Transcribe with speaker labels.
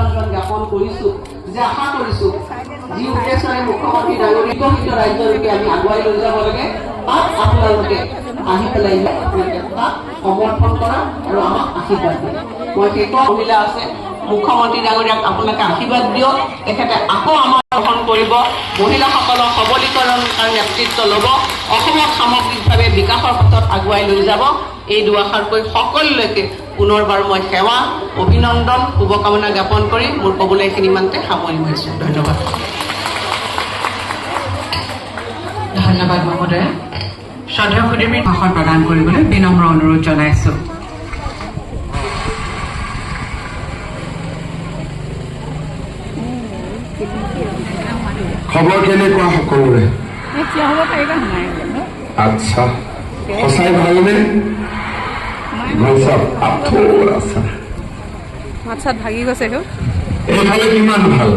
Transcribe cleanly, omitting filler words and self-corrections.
Speaker 1: অভিনন্দন জ্ঞাপন কৰিছোঁ যে আশা কৰিছোঁ যি উদ্দেশ্যৰে মুখ্যমন্ত্ৰী ডাঙৰীয়া বিকশিত ৰাজ্যৰূপে আমি আগুৱাই লৈ যাব লাগে তাত আপোনালোকে আহি পেলাই তাক সমৰ্থন কৰা আৰু আমাক আশীৰ্বাদ দিয়ে। মই সেইটো মহিলা আছে মুখ্যমন্ত্ৰী ডাঙৰীয়াক আপোনালোকে আশীৰ্বাদ দিয়ক, তেখেতে আকৌ আমাৰ গ্ৰহণ কৰিব, মহিলাসকলৰ সবলীকৰণ আৰু নেতৃত্ব ল'ব, অসমক সামগ্ৰিকভাৱে বিকাশৰ পথত আগুৱাই লৈ যাব। এই দুআষাৰ কৈ সকলোলৈকে পুনৰবাৰ মই সেৱা অভিনন্দন শুভকামনা জ্ঞাপন কৰি মোৰ ক'বলৈ এইখিনি ইমানতে সামৰি মাৰিছোঁ। ধন্যবাদ।
Speaker 2: ধন্যবাদ মহোদয়। শ্ৰদ্ধেয় সুধীমীৰ ভাষণ প্ৰদান কৰিবলৈ বিনম্ৰ অনুৰোধ জনাইছোঁ।
Speaker 3: খবৰ কেনেকুৱা সকলোৰে? আচ্ছা, সঁচাই ভালনে?
Speaker 4: মাত চাত ভাগি গৈছে
Speaker 3: এইফালে কিমান ভাল?